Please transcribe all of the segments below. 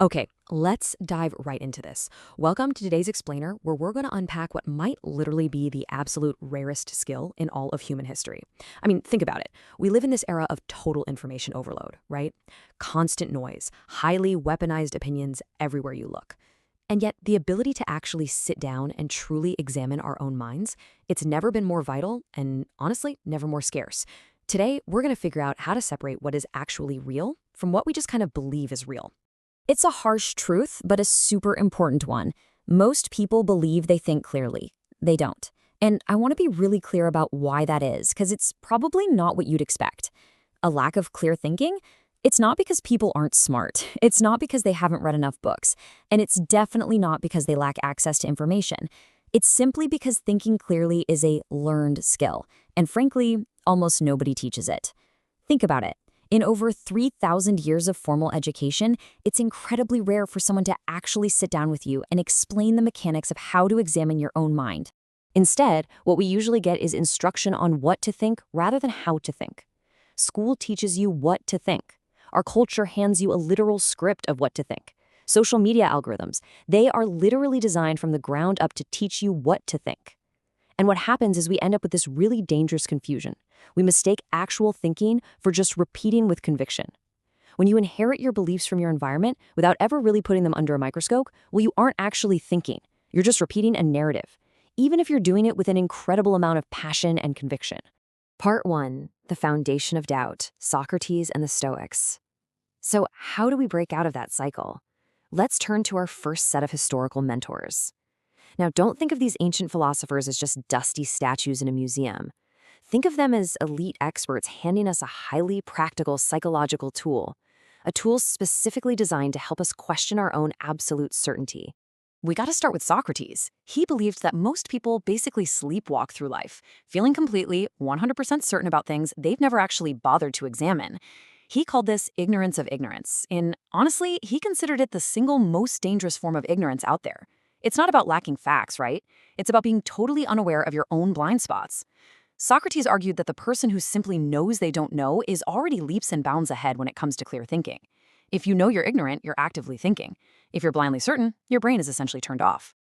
Okay, let's dive right into this. Welcome to today's explainer, where we're going to unpack what might literally be the absolute rarest skill in all of human history. I mean, think about it. We live in this era of total information overload, right? Constant noise, highly weaponized opinions everywhere you look. And yet, the ability to actually sit down and truly examine our own minds, it's never been more vital and, honestly, never more scarce. Today, we're going to figure out how to separate what is actually real from what we just kind of believe is real. It's a harsh truth, but a super important one. Most people believe they think clearly. They don't. And I want to be really clear about why that is, because it's probably not what you'd expect. A lack of clear thinking? It's not because people aren't smart. It's not because they haven't read enough books. And it's definitely not because they lack access to information. It's simply because thinking clearly is a learned skill. And frankly, almost nobody teaches it. Think about it. In over 3,000 years of formal education, it's incredibly rare for someone to actually sit down with you and explain the mechanics of how to examine your own mind. Instead, what we usually get is instruction on what to think rather than how to think. School teaches you what to think. Our culture hands you a literal script of what to think. Social media algorithms, they are literally designed from the ground up to teach you what to think. And what happens is we end up with this really dangerous confusion. We mistake actual thinking for just repeating with conviction. When you inherit your beliefs from your environment without ever really putting them under a microscope, well, you aren't actually thinking. You're just repeating a narrative, even if you're doing it with an incredible amount of passion and conviction. Part 1, the foundation of doubt, Socrates and the Stoics. So how do we break out of that cycle? Let's turn to our first set of historical mentors. Now, don't think of these ancient philosophers as just dusty statues in a museum. Think of them as elite experts handing us a highly practical psychological tool, a tool specifically designed to help us question our own absolute certainty. We got to start with Socrates. He believed that most people basically sleepwalk through life, feeling completely 100% certain about things they've never actually bothered to examine. He called this ignorance of ignorance, and honestly, he considered it the single most dangerous form of ignorance out there. It's not about lacking facts, right? It's about being totally unaware of your own blind spots. Socrates argued that the person who simply knows they don't know is already leaps and bounds ahead when it comes to clear thinking. If you know you're ignorant, you're actively thinking. If you're blindly certain, your brain is essentially turned off.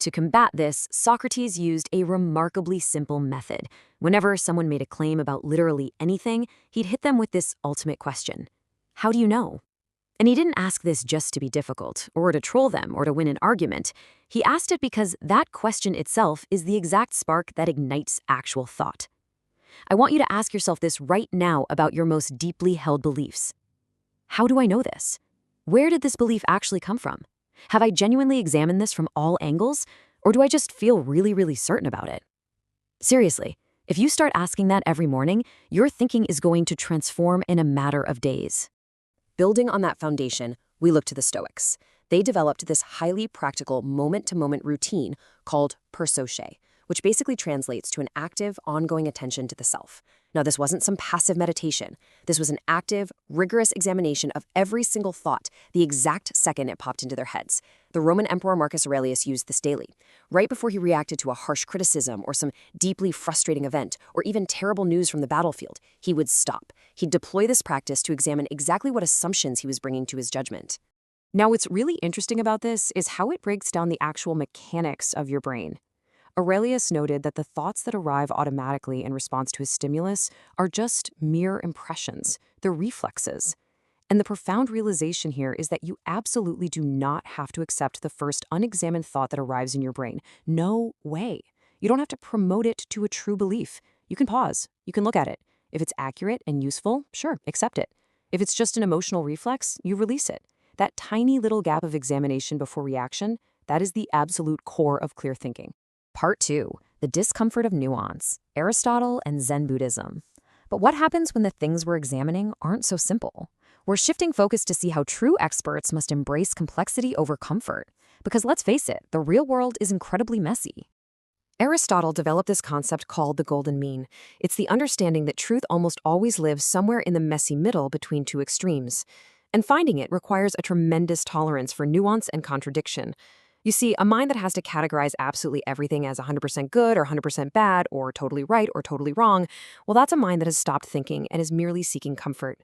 To combat this, Socrates used a remarkably simple method. Whenever someone made a claim about literally anything, he'd hit them with this ultimate question: how do you know? And he didn't ask this just to be difficult, or to troll them, or to win an argument. He asked it because that question itself is the exact spark that ignites actual thought. I want you to ask yourself this right now about your most deeply held beliefs. How do I know this? Where did this belief actually come from? Have I genuinely examined this from all angles, or do I just feel really certain about it? Seriously, if you start asking that every morning, your thinking is going to transform in a matter of days. Building on that foundation, we look to the Stoics. They developed this highly practical moment-to-moment routine called Prosoche, which basically translates to an active, ongoing attention to the self. Now, this wasn't some passive meditation. This was an active, rigorous examination of every single thought the exact second it popped into their heads. The Roman Emperor Marcus Aurelius used this daily. Right before he reacted to a harsh criticism or some deeply frustrating event or even terrible news from the battlefield, he would stop. He'd deploy this practice to examine exactly what assumptions he was bringing to his judgment. Now, what's really interesting about this is how it breaks down the actual mechanics of your brain. Aurelius noted that the thoughts that arrive automatically in response to a stimulus are just mere impressions, they're reflexes. And the profound realization here is that you absolutely do not have to accept the first unexamined thought that arrives in your brain. No way. You don't have to promote it to a true belief. You can pause. You can look at it. If it's accurate and useful, sure, accept it. If it's just an emotional reflex, you release it. That tiny little gap of examination before reaction, that is the absolute core of clear thinking. Part 2, the discomfort of nuance, Aristotle and Zen Buddhism. But what happens when the things we're examining aren't so simple? We're shifting focus to see how true experts must embrace complexity over comfort. Because let's face it, the real world is incredibly messy. Aristotle developed this concept called the golden mean. It's the understanding that truth almost always lives somewhere in the messy middle between two extremes. And finding it requires a tremendous tolerance for nuance and contradiction. You see, a mind that has to categorize absolutely everything as 100% good or 100% bad or totally right or totally wrong, well, that's a mind that has stopped thinking and is merely seeking comfort.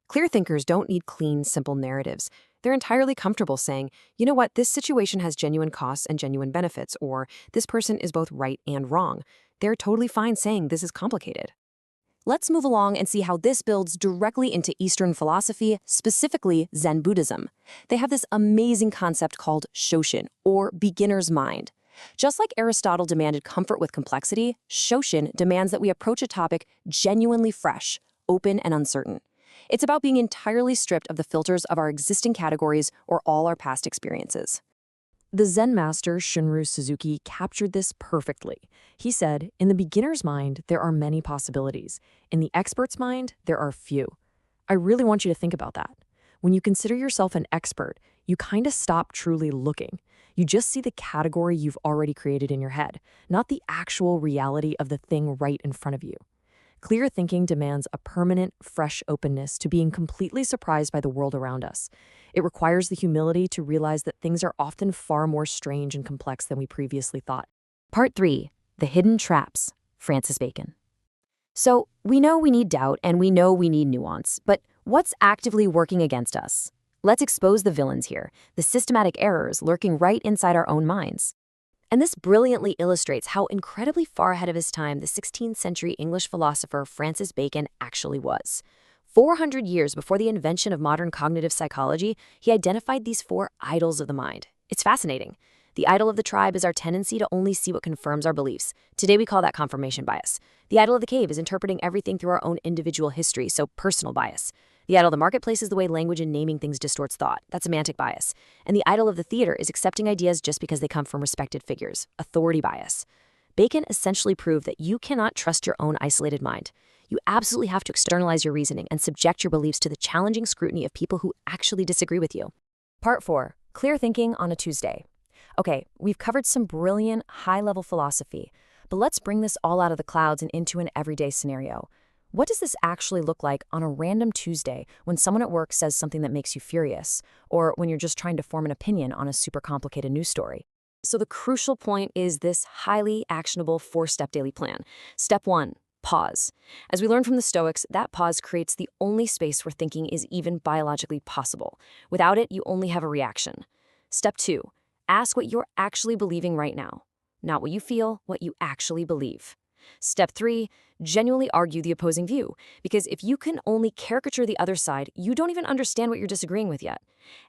Clear thinkers don't need clean, simple narratives. They're entirely comfortable saying, you know what, this situation has genuine costs and genuine benefits, or this person is both right and wrong. They're totally fine saying this is complicated. Let's move along and see how this builds directly into Eastern philosophy, specifically Zen Buddhism. They have this amazing concept called Shoshin, or beginner's mind. Just like Aristotle demanded comfort with complexity, Shoshin demands that we approach a topic genuinely fresh, open, and uncertain. It's about being entirely stripped of the filters of our existing categories or all our past experiences. The Zen master Shunryu Suzuki captured this perfectly. He said, in the beginner's mind, there are many possibilities. In the expert's mind, there are few. I really want you to think about that. When you consider yourself an expert, you kind of stop truly looking. You just see the category you've already created in your head, not the actual reality of the thing right in front of you. Clear thinking demands a permanent, fresh openness to being completely surprised by the world around us. It requires the humility to realize that things are often far more strange and complex than we previously thought. Part 3. The Hidden Traps. Francis Bacon. So, we know we need doubt and we know we need nuance, but what's actively working against us? Let's expose the villains here, the systematic errors lurking right inside our own minds. And this brilliantly illustrates how incredibly far ahead of his time the 16th century English philosopher Francis Bacon actually was. 400 years before the invention of modern cognitive psychology, he identified these 4 idols of the mind. It's fascinating. The idol of the tribe is our tendency to only see what confirms our beliefs. Today we call that confirmation bias. The idol of the cave is interpreting everything through our own individual history, so personal bias. The idol of the marketplace is the way language and naming things distorts thought. That's semantic bias. And the idol of the theater is accepting ideas just because they come from respected figures. Authority bias. Bacon essentially proved that you cannot trust your own isolated mind. You absolutely have to externalize your reasoning and subject your beliefs to the challenging scrutiny of people who actually disagree with you. Part 4. Clear thinking on a Tuesday. Okay, we've covered some brilliant, high-level philosophy, but let's bring this all out of the clouds and into an everyday scenario. What does this actually look like on a random Tuesday when someone at work says something that makes you furious, or when you're just trying to form an opinion on a super complicated news story? So the crucial point is this highly actionable 4-step daily plan. Step 1, pause. As we learned from the Stoics, that pause creates the only space where thinking is even biologically possible. Without it, you only have a reaction. Step 2, ask what you're actually believing right now. Not what you feel, what you actually believe. Step 3, genuinely argue the opposing view, because if you can only caricature the other side, you don't even understand what you're disagreeing with yet.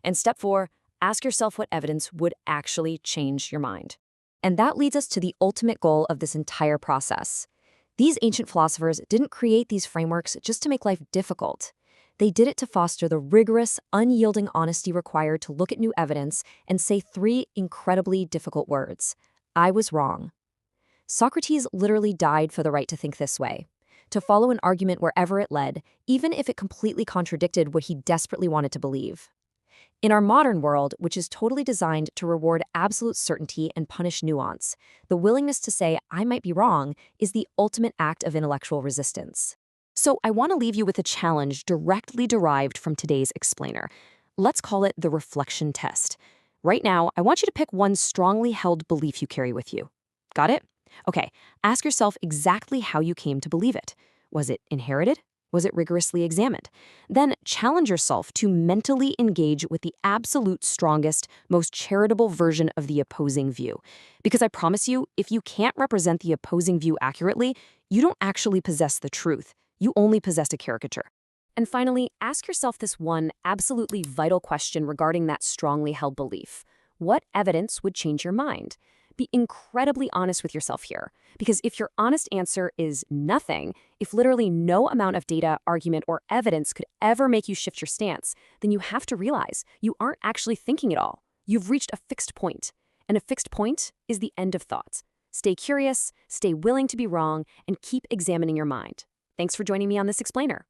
And step 4, ask yourself what evidence would actually change your mind. And that leads us to the ultimate goal of this entire process. These ancient philosophers didn't create these frameworks just to make life difficult. They did it to foster the rigorous, unyielding honesty required to look at new evidence and say 3 incredibly difficult words. I was wrong. Socrates literally died for the right to think this way, to follow an argument wherever it led, even if it completely contradicted what he desperately wanted to believe. In our modern world, which is totally designed to reward absolute certainty and punish nuance, the willingness to say, I might be wrong, is the ultimate act of intellectual resistance. So I want to leave you with a challenge directly derived from today's explainer. Let's call it the reflection test. Right now, I want you to pick one strongly held belief you carry with you. Got it? Okay, ask yourself exactly how you came to believe it. Was it inherited? Was it rigorously examined? Then challenge yourself to mentally engage with the absolute strongest, most charitable version of the opposing view. Because I promise you, if you can't represent the opposing view accurately, you don't actually possess the truth. You only possess a caricature. And finally, ask yourself this one absolutely vital question regarding that strongly held belief. What evidence would change your mind? Be incredibly honest with yourself here, because if your honest answer is nothing, if literally no amount of data, argument, or evidence could ever make you shift your stance, then you have to realize you aren't actually thinking at all. You've reached a fixed point, and a fixed point is the end of thought. Stay curious, stay willing to be wrong, and keep examining your mind. Thanks for joining me on this explainer.